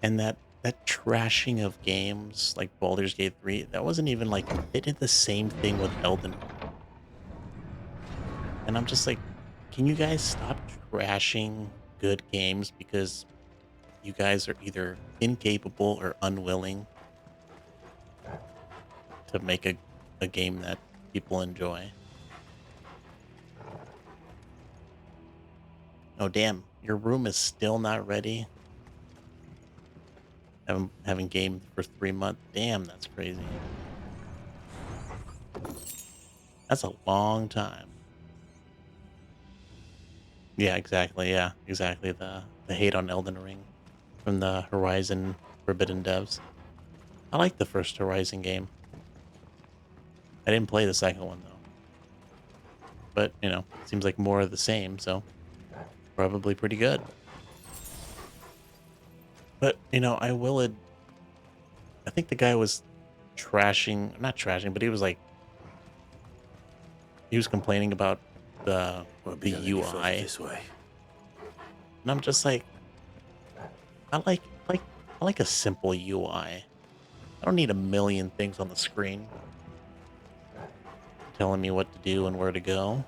And that trashing of games like Baldur's Gate 3, that wasn't even like they did the same thing with Elden Ring. And I'm just like, can you guys stop trashing good games because you guys are either incapable or unwilling to make a game that people enjoy? Oh damn, your room is still not ready. Having gamed for 3 months. Damn, that's crazy. That's a long time. Yeah, exactly. Yeah, exactly. The hate on Elden Ring from the Horizon Forbidden devs. I like the first Horizon game. I didn't play the second one though. But, seems like more of the same, so probably pretty good. But, I think the guy was trashing, not trashing, but he was like he was complaining about the Won't be the going any further UI. this way. And I'm just like, I like a simple UI. I don't need a million things on the screen telling me what to do and where to go.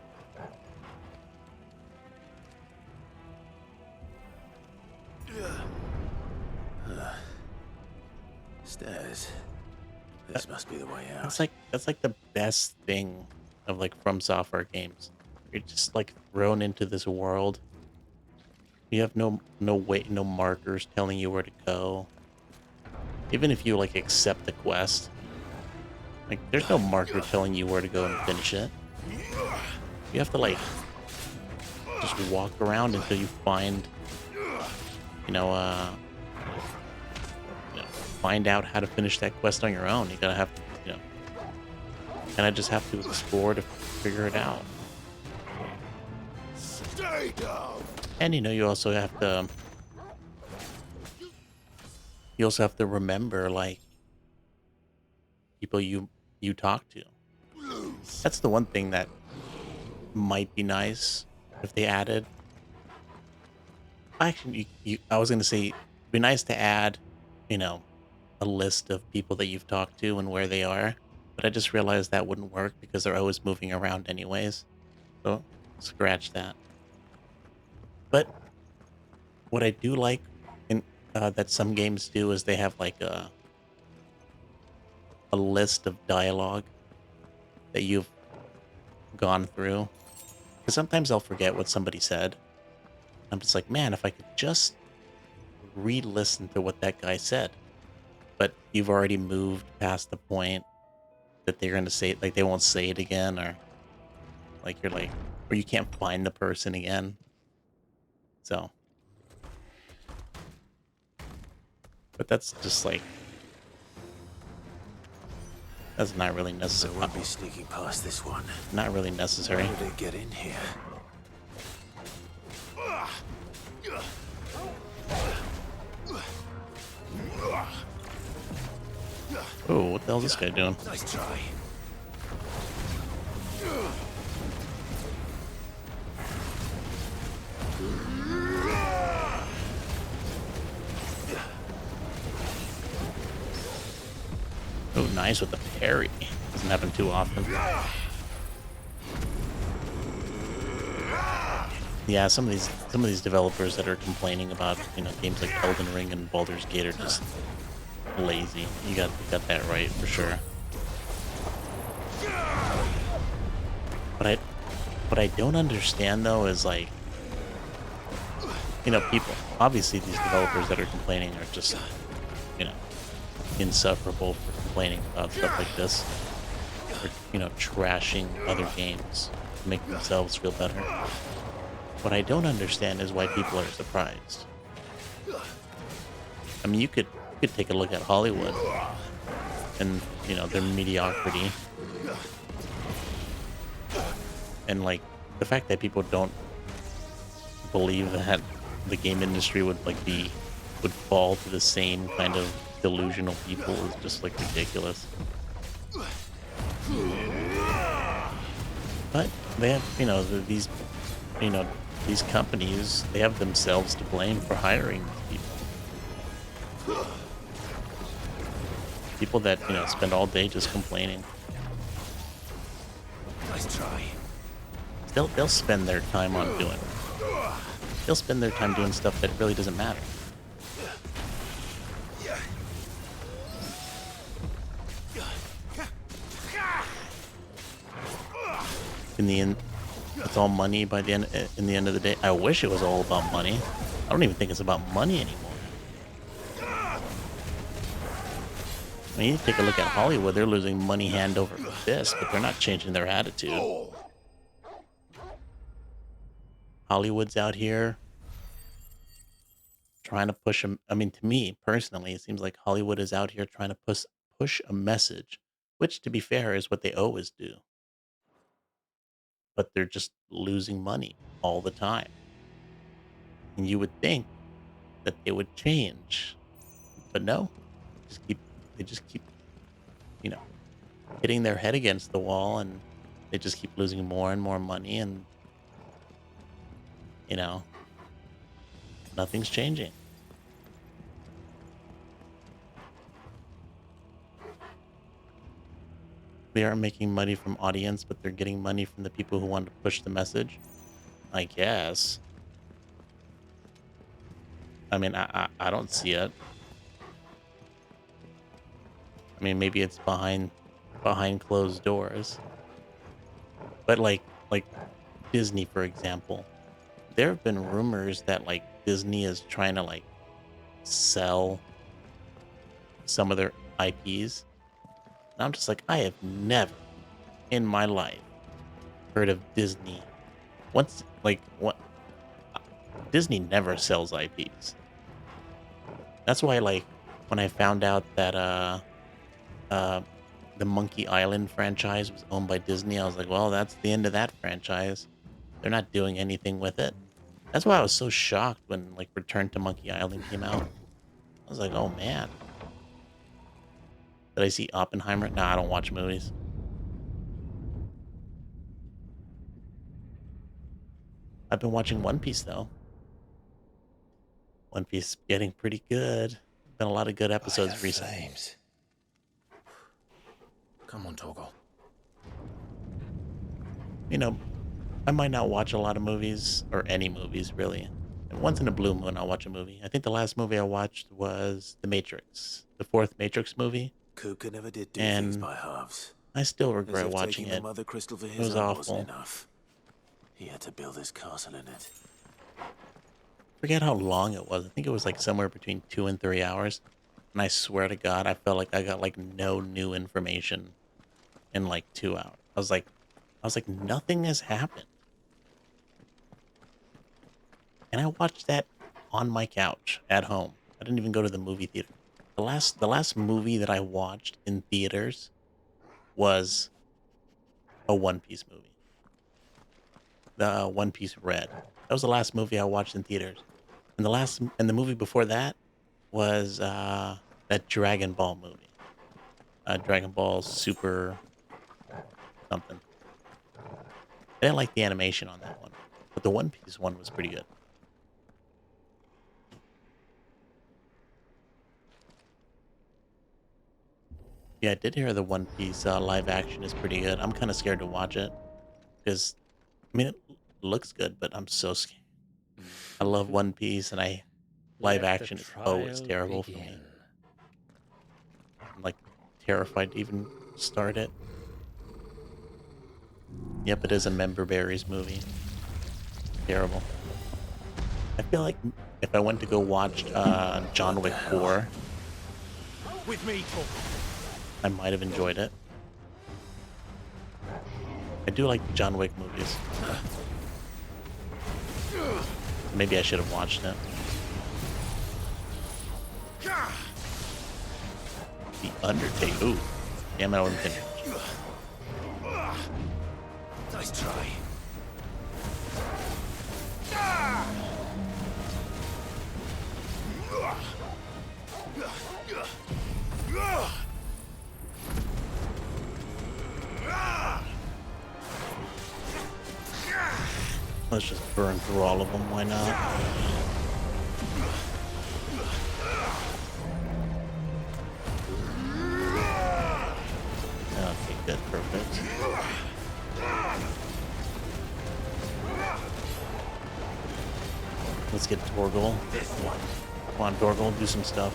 Stairs. That, This must be the way that's out. like that's like the best thing of like From Software games. You're just like thrown into this world. You have no way, no markers telling you where to go. Even if you like accept the quest, like there's no marker telling you where to go and finish it. You have to like just walk around until you find, you know, uh, find out how to finish that quest on your own. You gotta have to, and I just have to explore to figure it out. Stay down. And you also have to remember like people you talk to. That's the one thing that might be nice if they added. Actually, I was gonna say it'd be nice to add, you know, a list of people that you've talked to and where they are. But I just realized that wouldn't work because they're always moving around anyways. So scratch that. But what I do like in that some games do is they have like a list of dialogue that you've gone through. Because sometimes I'll forget what somebody said. I'm just like, man, if I could just re-listen to what that guy said. But you've already moved past the point that they're going to say it, like they won't say it again, or like you're like, or you can't find the person again. So, but that's just like, that's not really I necessary. won't be sneaking past this one. Not really necessary. How did it get in here? Oh, what the hell is this guy doing? Nice try. Oh, nice with the parry. Doesn't happen too often. Yeah, some of these developers that are complaining about games like Elden Ring and Baldur's Gate are just lazy. You got that right for sure. But what I don't understand though is like people, obviously these developers that are complaining are just you know insufferable for complaining about stuff like this, or trashing other games to make themselves feel better. What I don't understand is why people are surprised. I mean, you could take a look at Hollywood and their mediocrity, and like the fact that people don't believe that the game industry would fall to the same kind of delusional people is just like ridiculous. But they have you know these companies, they have themselves to blame for hiring these people. People that, spend all day just complaining. Nice try. They'll spend their time on doing. They'll spend their time doing stuff that really doesn't matter. In the end, it's all money by the end. In the end of the day, I wish it was all about money. I don't even think it's about money anymore. I mean, you take a look at Hollywood; they're losing money hand over fist, but they're not changing their attitude. Hollywood's out here trying to push a. I mean, to me personally, it seems like Hollywood is out here trying to push a message, which, to be fair, is what they always do. But they're just losing money all the time. And you would think that they would change, but no, they just keep, you know, hitting their head against the wall, and they just keep losing more and more money, and you know, nothing's changing. They aren't making money from audience, but they're getting money from the people who want to push the message, I guess. I mean, I don't see it. I mean, maybe it's behind closed doors. But like Disney, for example, there have been rumors that like Disney is trying to like sell some of their IPs. And I'm just like, I have never in my life heard of Disney. Once like what Disney never sells IPs. That's why like when I found out that the Monkey Island franchise was owned by Disney, I was like, well, that's the end of that franchise. They're not doing anything with it. That's why I was so shocked when like Return to Monkey Island came out. I was like, oh man. Did I see Oppenheimer? Nah, I don't watch movies. I've been watching One Piece though. One Piece getting pretty good. Been a lot of good episodes recently. Flames. Come on, Torgal. You know, I might not watch a lot of movies, or any movies really. And once in a blue moon, I'll watch a movie. I think the last movie I watched was The Matrix, the fourth Matrix movie. Kuka never did do And things by halves. I still As regret if watching taking it. the mother crystal for It his was own awful. wasn't enough. He had to build his castle in it. Forget how long it was. I think it was like somewhere between 2 and 3 hours. And I swear to God, I felt like I got like no new information in like 2 hours. I was like, nothing has happened. And I watched that on my couch at home. I didn't even go to the movie theater. The last movie that I watched in theaters was a One Piece movie. The One Piece Red. That was the last movie I watched in theaters. And the movie before that was that Dragon Ball movie. Dragon Ball Super something. I didn't like the animation on that one, but the One Piece one was pretty good. Yeah, I did hear the One Piece live action is pretty good. I'm kind of scared to watch it because, I mean, it looks good, but I'm so scared. I love One Piece, and live action is always terrible for me. I'm like terrified to even start it. Yep, it is a Member Berries movie. Terrible. I feel like if I went to go watch John Wick 4, With me, Torgal. I might have enjoyed it. I do like the John Wick movies. Maybe I should have watched it. The Undertaker. Ooh. Damn it, I wasn't finished. Nice try. Let's just burn through all of them. Why not? Let's get Torgal. This one. Come on, Torgal, do some stuff.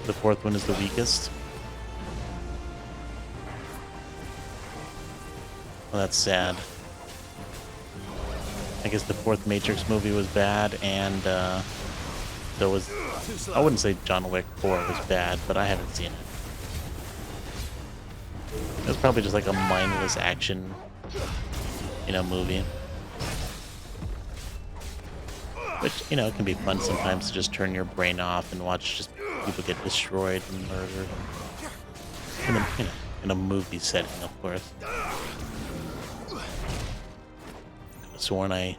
The fourth one is the weakest. Well, that's sad. I guess the fourth Matrix movie was bad, and there was... I wouldn't say John Wick 4 was bad, but I haven't seen it. It was probably just like a mindless action, movie. Which, it can be fun sometimes to just turn your brain off and watch just people get destroyed and murdered. In a movie setting, of course. Sworn I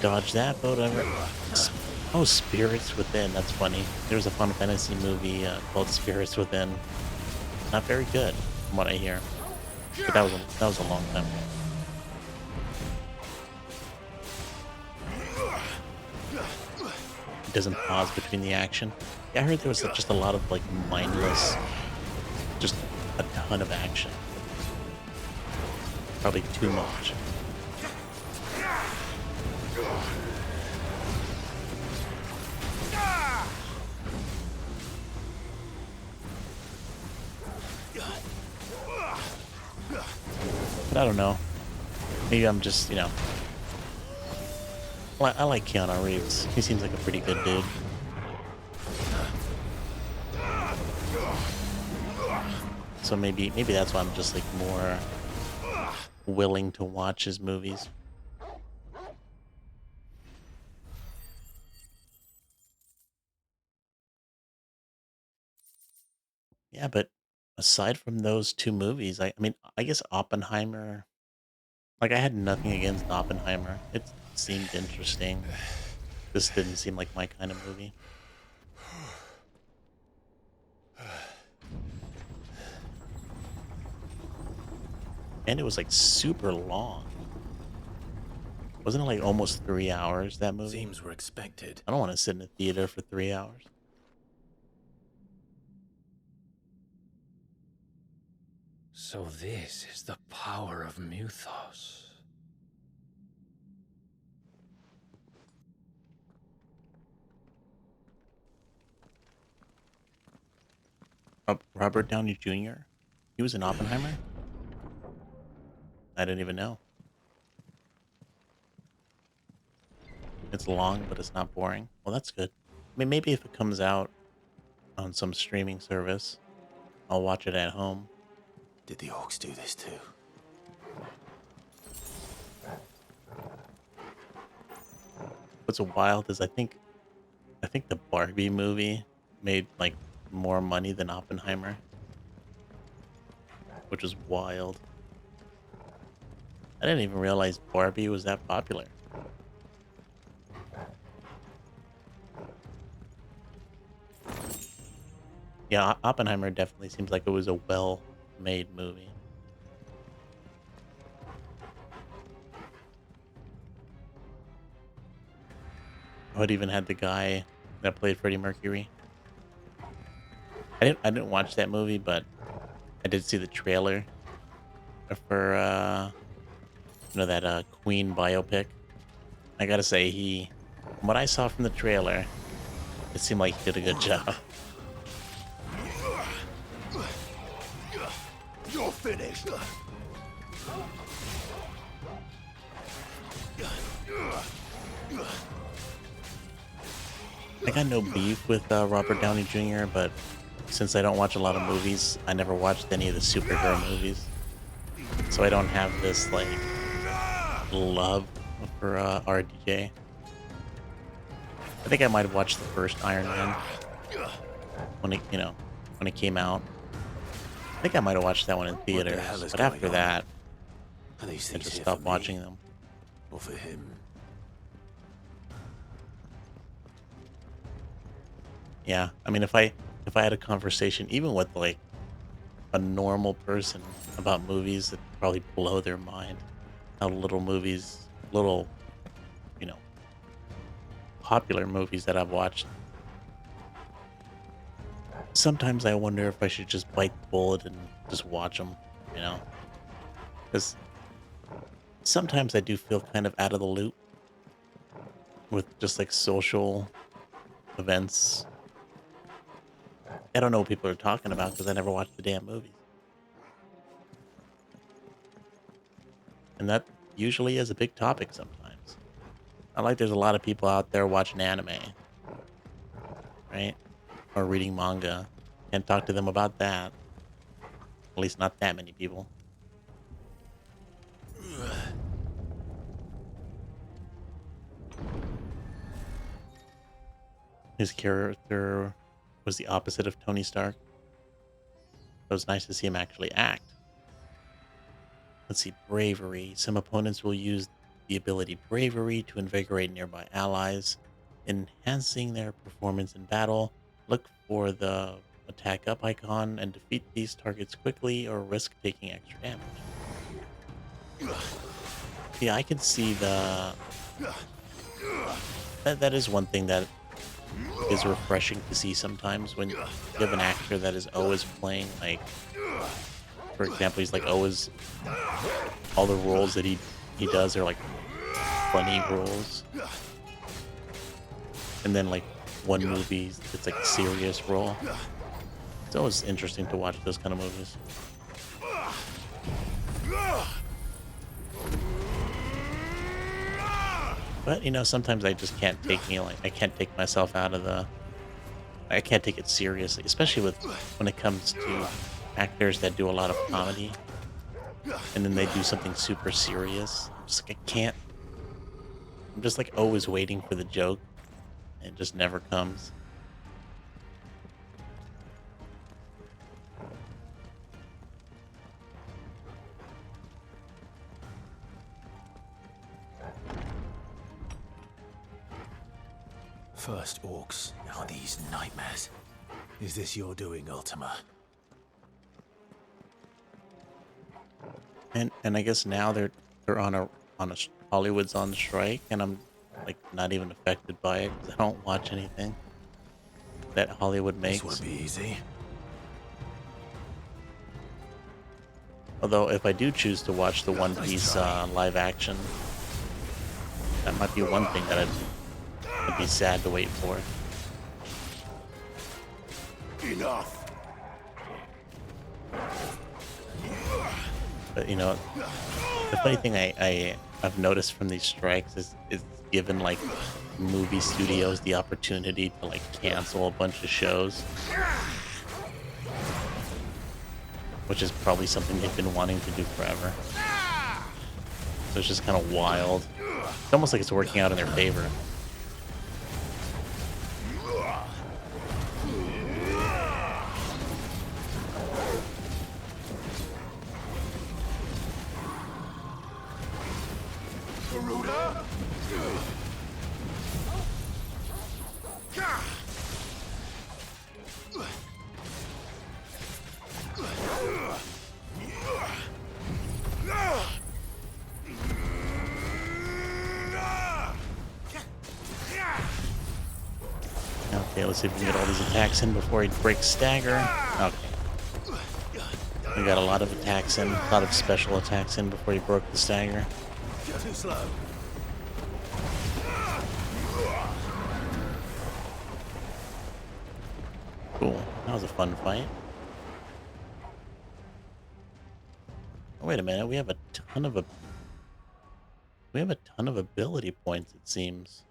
dodged that, but whatever. Oh, Spirits Within. That's funny. There was a Final Fantasy movie called Spirits Within. Not very good, from what I hear. But that was a long time ago. It doesn't pause between the action. Yeah, I heard there was just a lot of like mindless, just a ton of action. Probably too much. But I don't know. Maybe I'm just, I like Keanu Reeves. He seems like a pretty good dude. So maybe that's why I'm just like more willing to watch his movies. Yeah, but aside from those two movies, I mean, I guess Oppenheimer, like I had nothing against Oppenheimer. It seemed interesting. This didn't seem like my kind of movie. And it was like super long. Wasn't it like almost 3 hours, that movie? Seems we're expected. I don't want to sit in a theater for 3 hours. So this is the power of Muthos. Robert Downey Jr.? He was in Oppenheimer? I didn't even know. It's long, but it's not boring. Well, that's good. I mean, maybe if it comes out on some streaming service, I'll watch it at home. Did the orcs do this too? What's wild is I think the Barbie movie made like more money than Oppenheimer, which was wild. I didn't even realize Barbie was that popular. Yeah, Oppenheimer definitely seems like it was a well-made movie. Oh, it even had the guy that played Freddie Mercury. I didn't watch that movie, but I did see the trailer for that Queen biopic. I gotta say, from what I saw from the trailer, it seemed like he did a good job. You're finished. I got no beef with Robert Downey Jr., but since I don't watch a lot of movies, I never watched any of the superhero movies. So I don't have this, like, love for RDJ. I think I might have watched the first Iron Man when it came out. I think I might have watched that one in theaters, hell is but after going on? that, Are these I things just here stopped for me watching them. or for him? Yeah, I mean, if I had a conversation, even with like a normal person about movies, it'd probably blow their mind. How little, you know, popular movies that I've watched. Sometimes I wonder if I should just bite the bullet and just watch them, Because Because sometimes I do feel kind of out of the loop with just like social events. I don't know what people are talking about because I never watched the damn movies. And that usually is a big topic sometimes. I like there's a lot of people out there watching anime, right? Or reading manga. Can't talk to them about that. At least not that many people. His character was the opposite of Tony Stark. It was nice to see him actually act. Let's see, bravery. Some opponents will use the ability bravery to invigorate nearby allies, enhancing their performance in battle. Look for the attack up icon and defeat these targets quickly or risk taking extra damage. Yeah, I can see that is one thing that is refreshing to see sometimes when you have an actor that is always playing like, for example, he's like always all the roles that he does are like funny roles, and then like one movie it's like a serious role. It's always interesting to watch those kind of movies. But you know, sometimes I just can't I can't take myself out of I can't take it seriously, especially when it comes to actors that do a lot of comedy and then they do something super serious. I'm just like I can't. I'm just like always waiting for the joke, and it just never comes. First orcs, now these nightmares. Is this your doing, Ultima? And I guess now they're Hollywood's on strike, and I'm like not even affected by it 'cause I don't watch anything that Hollywood This makes. won't be easy. Although if I do choose to watch the One Piece live action, that might be one thing that I'd be sad to wait for. Enough. But you know, the funny thing I've noticed from these strikes is it's given like movie studios the opportunity to like cancel a bunch of shows, which is probably something they've been wanting to do forever. So it's just kind of wild. It's almost like it's working out in their favor. Okay, let's see if we can get all these attacks in before he breaks stagger. Okay. We got a lot of attacks in, a lot of special attacks in before he broke the stagger. You're too slow. Cool. That was a fun fight. Oh, wait a minute. We have a ton of ability points, it seems.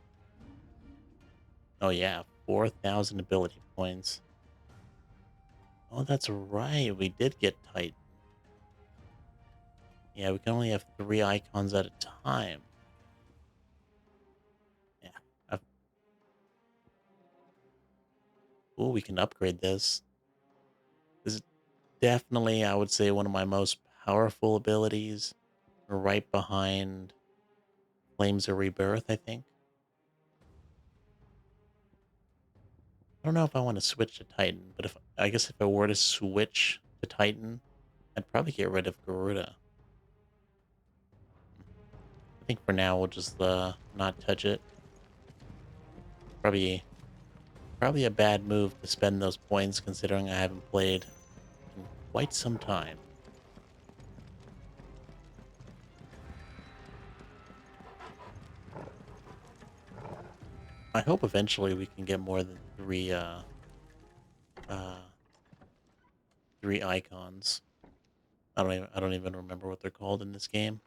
Oh yeah, 4,000 ability points. Oh, that's right. We did get Titan. Yeah, we can only have 3 icons at a time. Yeah. Ooh, we can upgrade this. This is definitely, I would say, one of my most powerful abilities. Right behind Flames of Rebirth, I think. I don't know if I want to switch to Titan, but I guess if I were to switch to Titan, I'd probably get rid of Garuda. I think for now we'll just not touch it. Probably a bad move to spend those points considering I haven't played in quite some time. I hope eventually we can get more than uh, three icons. I don't even remember what they're called in this game.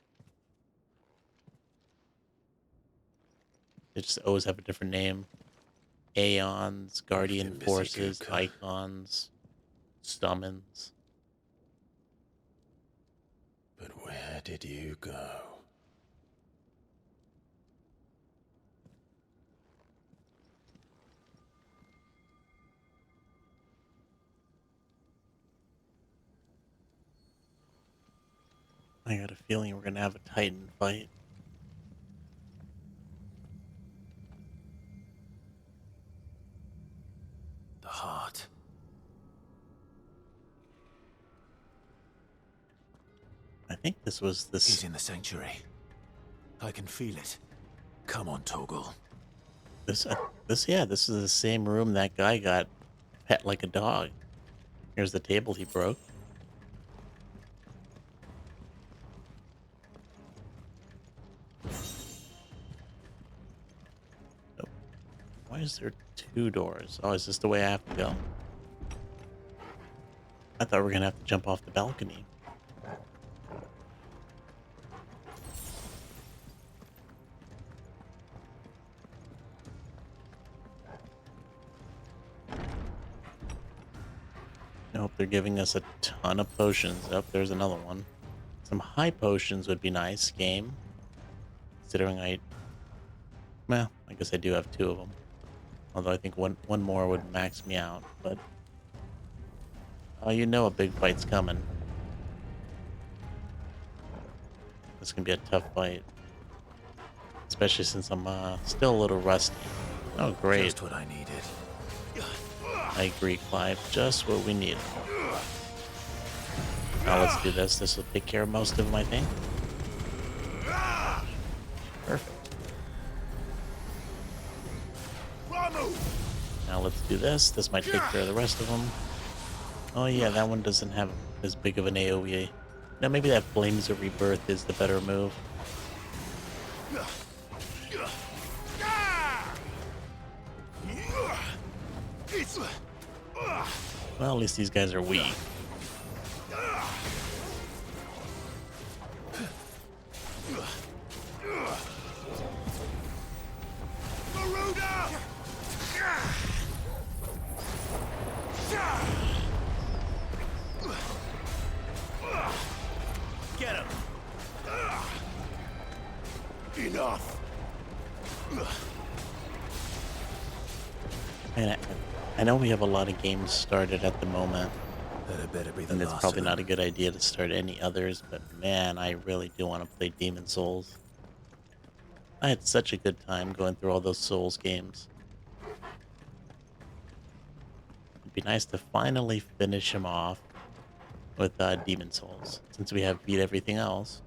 They just always have a different name. Aeons, Guardian Forces, Fimbulkuka. Icons, Summons. But where did you go? I got a feeling we're gonna have a Titan fight. The heart. I think this was He's this in the sanctuary. I can feel it. Come on, Toggle. this is the same room that guy got pet like a dog. Here's the table he broke. Oh, why is there two doors? Oh, is this the way I have to go? I thought we were gonna have to jump off the balcony. I hope they're giving us a ton of potions. Oh, there's another one. Some high potions would be nice, game. Considering well, I guess I do have two of them. Although I think one more would max me out. But oh, you know a big fight's coming. This can be a tough fight, especially since I'm still a little rusty. Oh, great! Just what I needed. I agree, Clive. Just what we need. Now let's do this. This will take care of most of them, I think. Perfect. Now let's do this. This might take care of the rest of them. Oh yeah, that one doesn't have as big of an AoE. Now maybe that Flames of Rebirth is the better move. Well, at least these guys are weak. Get him! Enough! And I know we have a lot of games started at the moment, That better be the and it's last probably of not a them. good idea to start any others, but man, I really do want to play Demon Souls. I had such a good time going through all those Souls games. It'd be nice to finally finish him off with Demon Souls, since we have beat everything else.